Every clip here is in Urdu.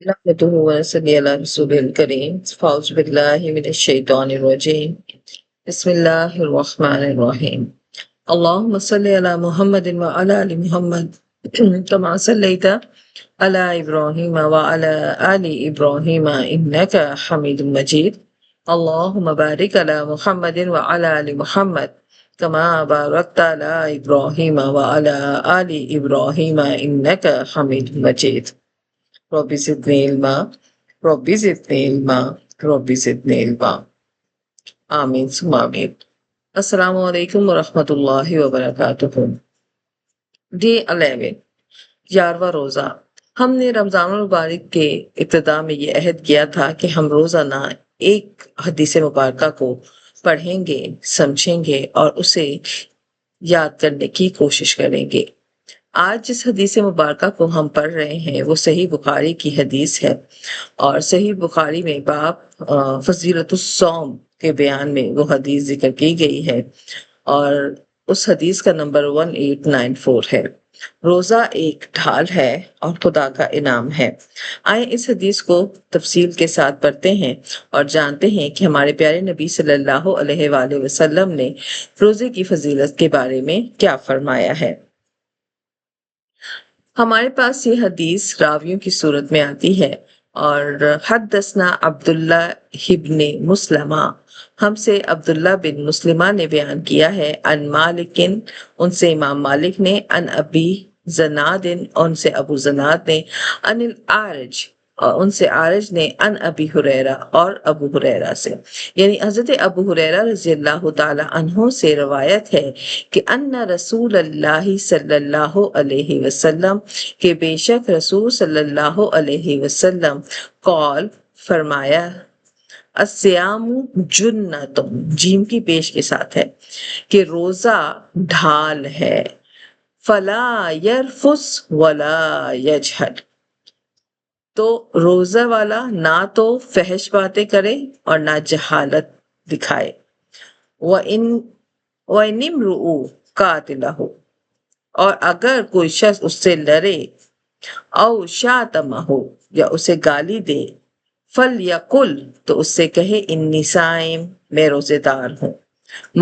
نحمده ونصلي على رسوله الكريم فاعوذ بالله من الشيطان الرجيم بسم الله الرحمن الرحيم اللهم صل على محمد وعلى آل محمد كما صليت على إبراهيم وعلى آل إبراهيم إنك حميد مجيد اللهم بارك على محمد وعلى آل محمد كما باركت على إبراهيم وعلى آل إبراهيم إنك حميد مجيد رب زدني علما رب زدني علما رب زدني علما آمین ثم آمین۔ السلام علیکم ورحمۃ اللہ وبرکاتہ۔ ڈے 11 11واں روزہ۔ ہم نے رمضان المبارک کے ابتدا میں یہ عہد کیا تھا کہ ہم روزانہ ایک حدیث مبارکہ کو پڑھیں گے، سمجھیں گے اور اسے یاد کرنے کی کوشش کریں گے۔ آج جس حدیث مبارکہ کو ہم پڑھ رہے ہیں وہ صحیح بخاری کی حدیث ہے، اور صحیح بخاری میں باب فضیلت الصوم کے بیان میں وہ حدیث ذکر کی گئی ہے، اور اس حدیث کا نمبر 1894 ہے۔ روزہ ایک ڈھال ہے اور خدا کا انعام ہے۔ آئیں اس حدیث کو تفصیل کے ساتھ پڑھتے ہیں اور جانتے ہیں کہ ہمارے پیارے نبی صلی اللہ علیہ وآلہ وسلم نے روزے کی فضیلت کے بارے میں کیا فرمایا ہے۔ ہمارے پاس یہ حدیث راویوں کی صورت میں آتی ہے، اور حدثنا عبداللہ ابن مسلمہ، ہم سے عبداللہ بن مسلمہ نے بیان کیا ہے، ان مالکن، ان سے امام مالک نے، ان ابی زناد، ان سے ابو زناد نے، ان الاعرج، اور ان سے عارج نے، ان ابی ہریرہ، اور ابو ہریرہ سے، یعنی حضرت ابو ہریرہ رضی اللہ تعالی عنہ سے روایت ہے کہ ان رسول اللہ صلی اللہ علیہ وسلم، کہ بے شک رسول صلی اللہ علیہ وسلم، قال، فرمایا، الصیام جنۃ، جیم کی پیش کے ساتھ ہے، کہ روزہ ڈھال ہے، فلا یرفس ولا یجہل، تو روزہ والا نہ تو فحش باتیں کرے اور نہ جہالت دکھائے، وَإِنِ امْرُؤٌ قَاتِلَهُ، اور اگر کوئی شخص اس سے لڑے، او شاتمہ، یا اسے گالی دے، فَلْيَقُلْ، تو اس سے کہے، انی صائم، میں روزے دار ہوں،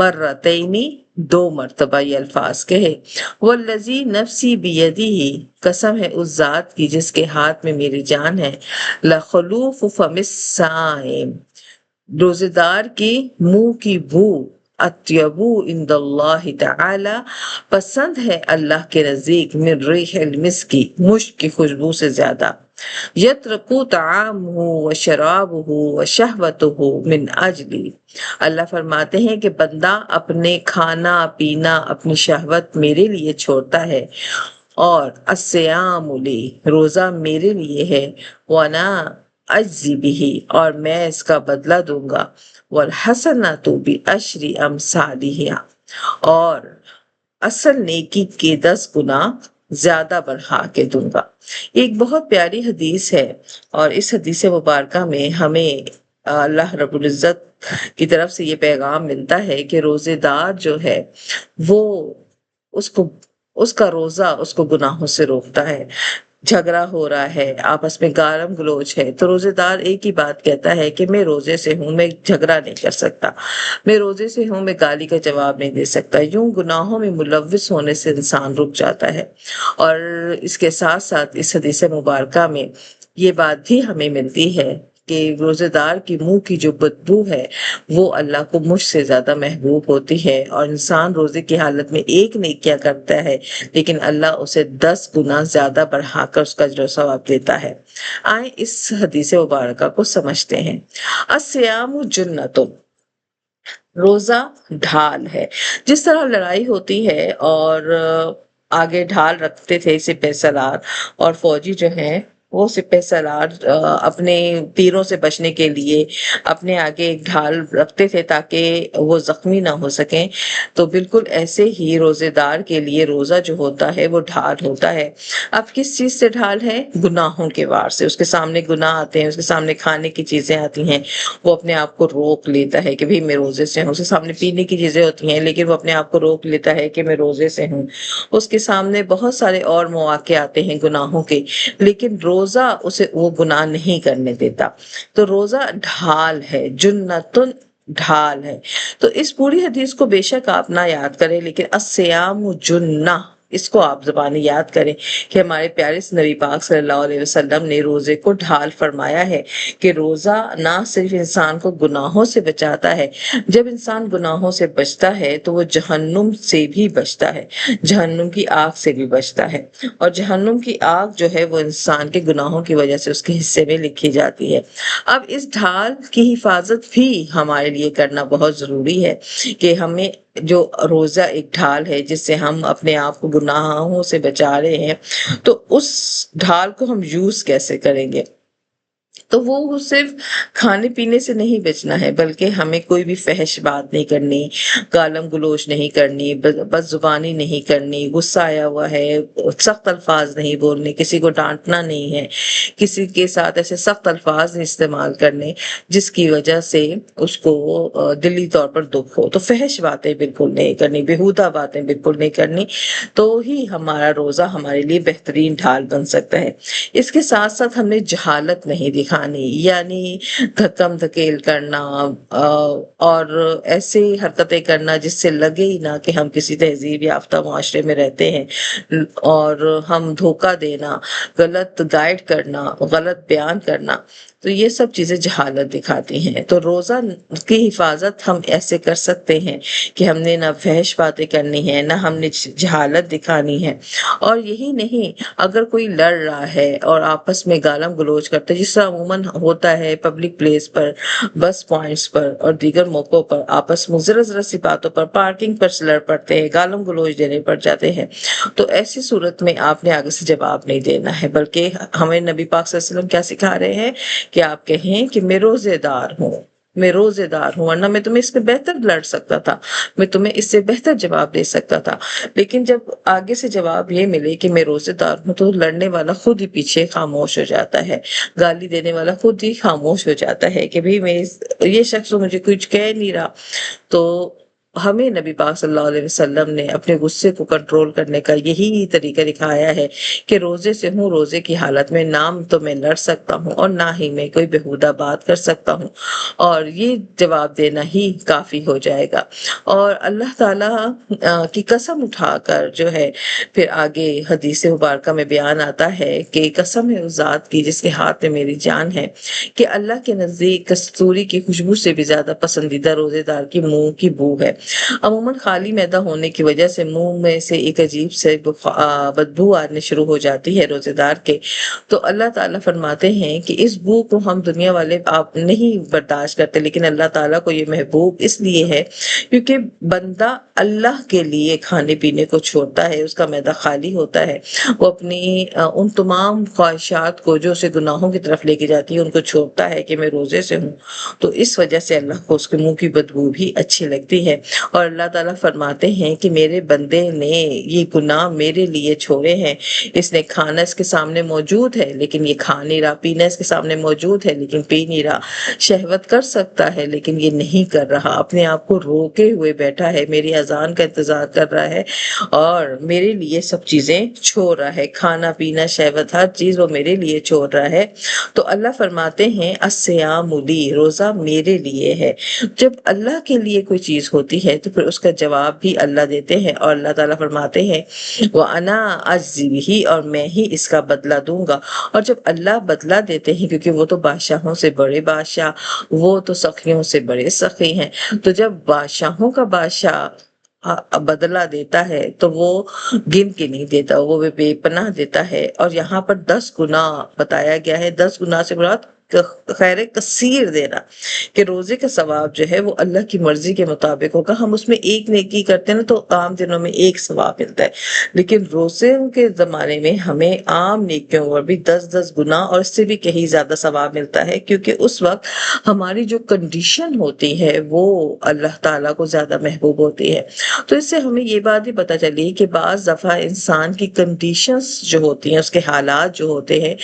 مرتینی، 2 مرتبہ یہ الفاظ کہے، والذی نفسی بیدہ، قسم ہے اس ذات کی جس کے ہاتھ میں میری جان ہے، لخلوف فم الصائم، روزے دار کی منہ کی بو، اطیبو عند اللہ تعالی، پسند ہے اللہ کے نزدیک، من ریح المسک، مشک کی خوشبو سے زیادہ، یترکو طعامہ وشرابہ وشہوتہ من اجلی، اللہ فرماتے ہیں کہ بندہ اپنے کھانا پینا، اپنی شہوت میرے لیے چھوڑتا ہے، اور الصیام لی، روزہ میرے لیے ہے، وانا اجزی بہ، اور میں اس کا بدلہ دوں گا، والحسنۃ بعشر امثالہا، اور اصل نیکی کے 10 گنا زیادہ بڑھا کے دوں گا۔ ایک بہت پیاری حدیث ہے، اور اس حدیث مبارکہ میں ہمیں اللہ رب العزت کی طرف سے یہ پیغام ملتا ہے کہ روزے دار جو ہے وہ اس کا روزہ اس کو گناہوں سے روکتا ہے۔ جھگڑا ہو رہا ہے، آپس میں گالم گلوچ ہے، تو روزے دار ایک ہی بات کہتا ہے کہ میں روزے سے ہوں، میں جھگڑا نہیں کر سکتا، میں روزے سے ہوں، میں گالی کا جواب نہیں دے سکتا۔ یوں گناہوں میں ملوث ہونے سے انسان رک جاتا ہے۔ اور اس کے ساتھ ساتھ اس حدیث مبارکہ میں یہ بات بھی ہمیں ملتی ہے کہ روزے دار کی منہ کی جو بدبو ہے وہ اللہ کو مجھ سے زیادہ محبوب ہوتی ہے، اور انسان روزے کی حالت میں ایک نیکیاں کرتا ہے لیکن اللہ اسے 10 گنا زیادہ بڑھا کر اس کا اجر و ثواب دیتا ہے۔ آئیں اس حدیث مبارکہ کو سمجھتے ہیں۔ الصیام جنۃ، روزہ ڈھال ہے۔ جس طرح لڑائی ہوتی ہے اور آگے ڈھال رکھتے تھے سپہ سالار، اور فوجی جو ہیں وہ سپہ سالار اپنے تیروں سے بچنے کے لیے اپنے آگے ایک ڈھال رکھتے تھے تاکہ وہ زخمی نہ ہو سکیں، تو بالکل ایسے ہی روزے دار کے لیے روزہ جو ہوتا ہے وہ ڈھال ہوتا ہے۔ اب کس چیز سے ڈھال ہے؟ گناہوں کے وار سے۔ اس کے سامنے گناہ آتے ہیں، اس کے سامنے کھانے کی چیزیں آتی ہیں، وہ اپنے آپ کو روک لیتا ہے کہ بھئی میں روزے سے ہوں۔ اس کے سامنے پینے کی چیزیں ہوتی ہیں لیکن وہ اپنے آپ کو روک لیتا ہے کہ میں روزے سے ہوں۔ اس کے سامنے بہت سارے اور مواقع آتے ہیں گناہوں کے، لیکن روزہ روزہ اسے وہ گناہ نہیں کرنے دیتا. تو روزہ ڈھال ہے، جنتن ڈھال ہے. تو اس پوری حدیث کو بے شک آپ نہ یاد کریں، لیکن الصیام جنہ اس کو آپ زبانی یاد کریں کہ ہمارے پیارے نبی پاک صلی اللہ علیہ وسلم نے روزے کو ڈھال فرمایا ہے کہ روزہ نہ صرف انسان کو گناہوں سے بچاتا ہے، جب انسان گناہوں سے بچتا ہے تو وہ جہنم سے بھی بچتا ہے، جہنم کی آگ سے بھی بچتا ہے، اور جہنم کی آگ جو ہے وہ انسان کے گناہوں کی وجہ سے اس کے حصے میں لکھی جاتی ہے. اب اس ڈھال کی حفاظت بھی ہمارے لیے کرنا بہت ضروری ہے کہ ہمیں جو روزہ ایک ڈھال ہے جس سے ہم اپنے آپ کو گناہوں سے بچا رہے ہیں، تو اس ڈھال کو ہم یوز کیسے کریں گے. تو وہ صرف کھانے پینے سے نہیں بچنا ہے، بلکہ ہمیں کوئی بھی فحش بات نہیں کرنی، گالم گلوچ نہیں کرنی، بد زبانی نہیں کرنی، غصہ آیا ہوا ہے سخت الفاظ نہیں بولنے، کسی کو ڈانٹنا نہیں ہے، کسی کے ساتھ ایسے سخت الفاظ نہیں استعمال کرنے جس کی وجہ سے اس کو دلی طور پر دکھ ہو. تو فحش باتیں بالکل نہیں کرنی، بےہودہ باتیں بالکل نہیں کرنی، تو ہی ہمارا روزہ ہمارے لیے بہترین ڈھال بن سکتا ہے. اس کے ساتھ ساتھ ہم نے جہالت نہیں دکھانی، یعنی دھکم دھکیل کرنا اور ایسے حرکتیں کرنا جس سے لگے ہی نہ کہ ہم کسی تہذیب یافتہ معاشرے میں رہتے ہیں، اور ہم دھوکہ دینا، غلط گائیڈ کرنا، غلط بیان کرنا، تو یہ سب چیزیں جہالت دکھاتی ہیں. تو روزہ کی حفاظت ہم ایسے کر سکتے ہیں کہ ہم نے نہ فحش باتیں کرنی ہے، نہ ہم نے جہالت دکھانی ہے. اور یہی نہیں، اگر کوئی لڑ رہا ہے اور آپس میں گالم گلوچ کرتے جس طرح عموماً ہوتا ہے پبلک پلیس پر، بس پوائنٹس پر اور دیگر موقعوں پر، آپس میں ذرا ذرا سی باتوں پر، پارکنگ پر لڑ پڑتے ہیں، گالم گلوچ دینے پڑ جاتے ہیں، تو ایسی صورت میں آپ نے آگے سے جواب نہیں دینا ہے، بلکہ ہمیں نبی پاک صلی اللہ علیہ وسلم کیا سکھا رہے ہیں کہ آپ کہیں کہ میں روزے دار ہوں، میں روزے دار ہوں، ورنہ میں تمہیں اس سے بہتر لڑ سکتا تھا، میں تمہیں اس سے بہتر جواب دے سکتا تھا. لیکن جب آگے سے جواب یہ ملے کہ میں روزے دار ہوں، تو لڑنے والا خود ہی پیچھے خاموش ہو جاتا ہے، گالی دینے والا خود ہی خاموش ہو جاتا ہے کہ بھئی میں یہ شخص مجھے کچھ کہہ نہیں رہا. تو ہمیں نبی پاک صلی اللہ علیہ وسلم نے اپنے غصے کو کنٹرول کرنے کا یہی طریقہ دکھایا ہے کہ روزے سے ہوں، روزے کی حالت میں نام تو میں لڑ سکتا ہوں اور نہ ہی میں کوئی بےہودہ بات کر سکتا ہوں، اور یہ جواب دینا ہی کافی ہو جائے گا. اور اللہ تعالیٰ کی قسم اٹھا کر جو ہے پھر آگے حدیث مبارکہ میں بیان آتا ہے کہ قسم ہے اس ذات کی جس کے ہاتھ میں میری جان ہے کہ اللہ کے نزدیک کستوری کی خوشبو سے بھی زیادہ پسندیدہ روزے دار کی منہ کی بو ہے. عموماً خالی معدہ ہونے کی وجہ سے منہ میں سے ایک عجیب سے بدبو آنے شروع ہو جاتی ہے روزے دار کے. تو اللہ تعالیٰ فرماتے ہیں کہ اس بو کو ہم دنیا والے آپ نہیں برداشت کرتے، لیکن اللہ تعالیٰ کو یہ محبوب اس لیے ہے کیونکہ بندہ اللہ کے لیے کھانے پینے کو چھوڑتا ہے، اس کا معدہ خالی ہوتا ہے، وہ اپنی ان تمام خواہشات کو جو اسے گناہوں کی طرف لے کے جاتی ہے ان کو چھوڑتا ہے کہ میں روزے سے ہوں. تو اس وجہ سے اللہ کو اس کے منہ کی بدبو بھی اچھی لگتی ہے، اور اللہ تعالیٰ فرماتے ہیں کہ میرے بندے نے یہ گناہ میرے لیے چھوڑے ہیں. اس نے کھانا اس کے سامنے موجود ہے لیکن یہ کھا نہیں رہا، پینا اس کے سامنے موجود ہے لیکن پی نہیں رہا، شہوت کر سکتا ہے لیکن یہ نہیں کر رہا، اپنے آپ کو روکے ہوئے بیٹھا ہے، میری اذان کا انتظار کر رہا ہے اور میرے لیے سب چیزیں چھوڑ رہا ہے، کھانا پینا شہوت ہر چیز وہ میرے لیے چھوڑ رہا ہے. تو اللہ فرماتے ہیں الصیام لی، روزہ میرے لیے ہے. جب اللہ کے لیے کوئی چیز ہوتی ہے تو پھر اس کا جواب بھی اللہ دیتے ہیں، اور اللہ تعالیٰ فرماتے ہیں وَأَنَا أَجْزِي بِهِ، اور میں ہی اس کا بدلہ دوں گا. اور جب اللہ بدلہ دیتے ہیں، کیونکہ وہ تو بادشاہوں سے بڑے بادشاہ، وہ تو سخیوں سے بڑے سخی ہیں، تو جب بادشاہوں کا بادشاہ بدلہ دیتا ہے تو وہ گن کے نہیں دیتا، وہ بے پناہ دیتا ہے. اور یہاں پر 10 گنا بتایا گیا ہے، 10 گنا سے مراد خیر کثیر دینا، کہ روزے کا ثواب جو ہے وہ اللہ کی مرضی کے مطابق ہوگا. ہم اس میں ایک نیکی کرتے ہیں نا تو عام دنوں میں ایک ثواب ملتا ہے، لیکن روزے کے زمانے میں ہمیں عام نیکیوں پر بھی 10 گنا اور اس سے بھی کہیں زیادہ ثواب ملتا ہے، کیونکہ اس وقت ہماری جو کنڈیشن ہوتی ہے وہ اللہ تعالیٰ کو زیادہ محبوب ہوتی ہے. تو اس سے ہمیں یہ بات بھی پتہ چلی کہ بعض دفعہ انسان کی کنڈیشنز جو ہوتی ہیں، اس کے حالات جو ہوتے ہیں،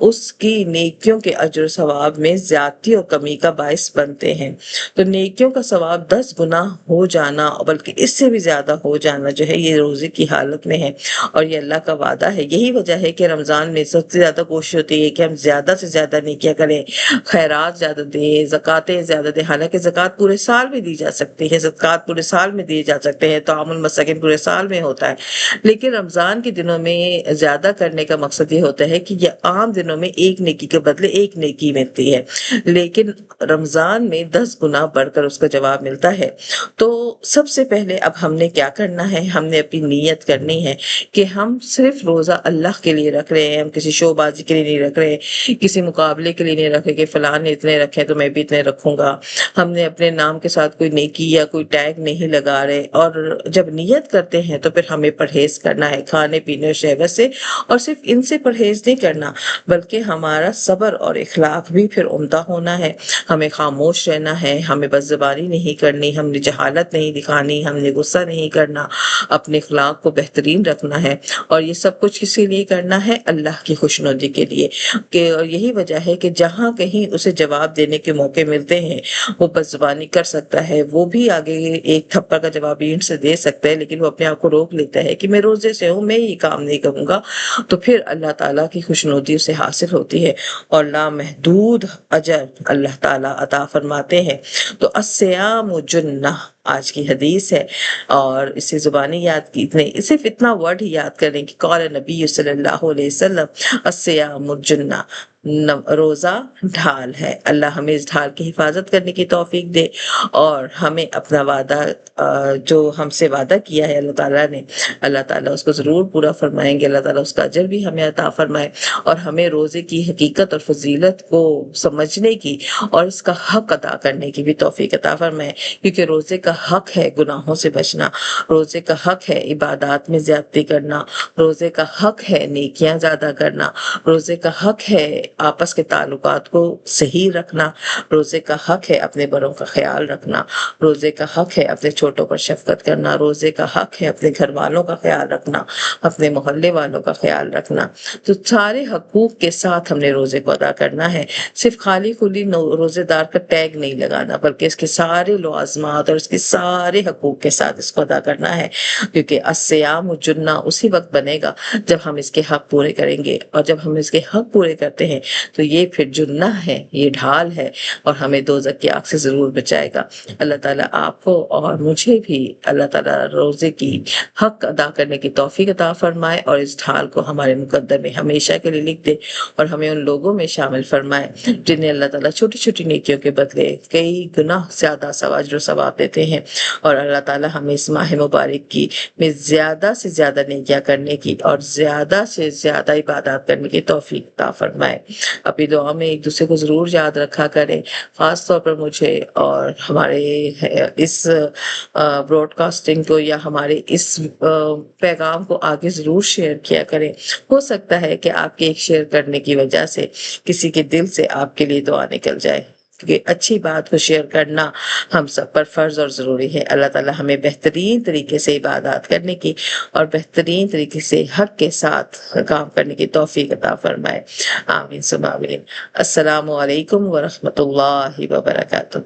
اس کی نیکیوں کے اجر ثواب میں زیادتی اور کمی کا باعث بنتے ہیں۔ تو نیکیوں کا ثواب 10 گنا ہو جانا بلکہ اس سے بھی زیادہ ہو جانا جو ہے یہ روزے کی حالت میں ہے، اور یہ اللہ کا وعدہ ہے۔ یہی وجہ ہے کہ رمضان میں سب سے زیادہ کوشش ہوتی ہے کہ ہم زیادہ سے زیادہ نیکیاں کریں، خیرات زیادہ دیں، زکاتیں زیادہ دیں۔ حالانکہ زکوٰۃ پورے سال میں دی جا سکتی ہے، زکوٰۃ پورے سال میں دیے جا سکتے ہیں، طعام المساکین پورے سال میں ہوتا ہے، لیکن رمضان کے دنوں میں زیادہ کرنے کا مقصد یہ ہوتا ہے کہ یہ عام دنوں میں ایک نیکی کے بدلے ایک نیکی ملتی ہے، لیکن رمضان میں 10 گنا بڑھ کر اس کا جواب ملتا ہے۔ تو سب سے پہلے اب ہم نے کیا کرنا ہے، ہم نے اپنی نیت کرنی ہے کہ ہم صرف روزہ اللہ کے لیے رکھ رہے ہیں، ہم کسی شو بازی کے لیے نہیں رکھ رہے، کسی مقابلے کے لیے نہیں رکھ رہے کہ فلاں نے اتنے رکھے تو میں بھی اتنے رکھوں گا۔ ہم نے اپنے نام کے ساتھ کوئی نیکی یا کوئی ٹیگ نہیں لگا رہے، اور جب نیت کرتے ہیں تو پھر ہمیں پرہیز کرنا ہے کھانے پینے اور شہوت سے، اور صرف ان سے پرہیز نہیں کرنا بلکہ ہمارا صبر اور اخلاق بھی پھر عمدہ ہونا ہے۔ ہمیں خاموش رہنا ہے، ہمیں بد زبانی نہیں کرنی، ہم نے جہالت نہیں دکھانی، ہم نے غصہ نہیں کرنا، اپنے اخلاق کو بہترین رکھنا ہے، اور یہ سب کچھ کس کے لیے کرنا ہے، اللہ کی خوشنودی کے لیے۔ کہ اور یہی وجہ ہے کہ جہاں کہیں اسے جواب دینے کے موقع ملتے ہیں وہ بد زبانی کر سکتا ہے، وہ بھی آگے ایک تھپڑ کا جواب اینٹ سے دے سکتا ہے، لیکن وہ اپنے آپ کو روک لیتا ہے کہ میں روزے سے ہوں، میں یہ کام نہیں کروں گا، تو پھر اللہ تعالیٰ کی خوشنودی اسے حاصل ہوتی ہے اور لامحدود اجر اللہ تعالیٰ عطا فرماتے ہیں۔ تو الصیام جنہ آج کی حدیث ہے، اور اسے زبانی یاد کی، صرف اتنا ورڈ ہی یاد کریں کہ قال نبی صلی اللہ علیہ وسلم الصیام جنہ، روزہ ڈھال ہے۔ اللہ ہمیں اس ڈھال کی حفاظت کرنے کی توفیق دے، اور ہمیں اپنا وعدہ جو ہم سے وعدہ کیا ہے اللہ تعالیٰ نے، اللہ تعالیٰ اس کو ضرور پورا فرمائیں گے، اللہ تعالیٰ اس کا اجر بھی ہمیں عطا فرمائے، اور ہمیں روزے کی حقیقت اور فضیلت کو سمجھنے کی اور اس کا حق ادا کرنے کی بھی توفیق عطا فرمائے، کیونکہ روزے کا حق ہے گناہوں سے بچنا، روزے کا حق ہے عبادات میں زیادتی کرنا، روزے کا حق ہے نیکیاں زیادہ کرنا، روزے کا حق ہے آپس کے تعلقات کو صحیح رکھنا، روزے کا حق ہے اپنے بڑوں کا خیال رکھنا، روزے کا حق ہے اپنے چھوٹوں پر شفقت کرنا، روزے کا حق ہے اپنے گھر والوں کا خیال رکھنا، اپنے محلے والوں کا خیال رکھنا۔ تو سارے حقوق کے ساتھ ہم نے روزے کو ادا کرنا ہے، صرف خالی خلی روزے دار کا ٹیگ نہیں لگانا، بلکہ اس کے سارے لوازمات اور اس کے سارے حقوق کے ساتھ اس کو ادا کرنا ہے، کیونکہ الصیام جنہ اسی وقت بنے گا جب ہم اس کے حق پورے کریں گے، اور جب ہم اس کے حق پورے کرتے ہیں تو یہ پھر جنہ ہے، یہ ڈھال ہے، اور ہمیں دوزخ کی آگ سے ضرور بچائے گا۔ اللہ تعالیٰ آپ کو اور مجھے بھی اللہ تعالیٰ روزے کی حق ادا کرنے کی توفیق عطا فرمائے، اور اس ڈھال کو ہمارے مقدر میں ہمیشہ کے لیے لکھ دے، اور ہمیں ان لوگوں میں شامل فرمائے جنہیں اللہ تعالیٰ چھوٹی چھوٹی نیکیوں کے بدلے کئی گنا زیادہ اجر و ثواب دیتے ہیں، اور اللہ تعالیٰ ہمیں اس ماہ مبارک کی میں زیادہ سے زیادہ نیکیاں کرنے کی اور زیادہ سے زیادہ عبادات کرنے کی توفیق عطا فرمائے۔ اپنی دعا میں ایک دوسرے کو ضرور یاد رکھا کریں، خاص طور پر مجھے اور ہمارے اس براڈ کاسٹنگ کو یا ہمارے اس پیغام کو آگے ضرور شیئر کیا کریں۔ ہو سکتا ہے کہ آپ کے ایک شیئر کرنے کی وجہ سے کسی کے دل سے آپ کے لیے دعا نکل جائے، کیونکہ اچھی بات کو شیئر کرنا ہم سب پر فرض اور ضروری ہے۔ اللہ تعالیٰ ہمیں بہترین طریقے سے عبادات کرنے کی اور بہترین طریقے سے حق کے ساتھ کام کرنے کی توفیق عطا فرمائے۔ آمین ثم آمین۔ السلام علیکم ورحمۃ اللہ وبرکاتہ۔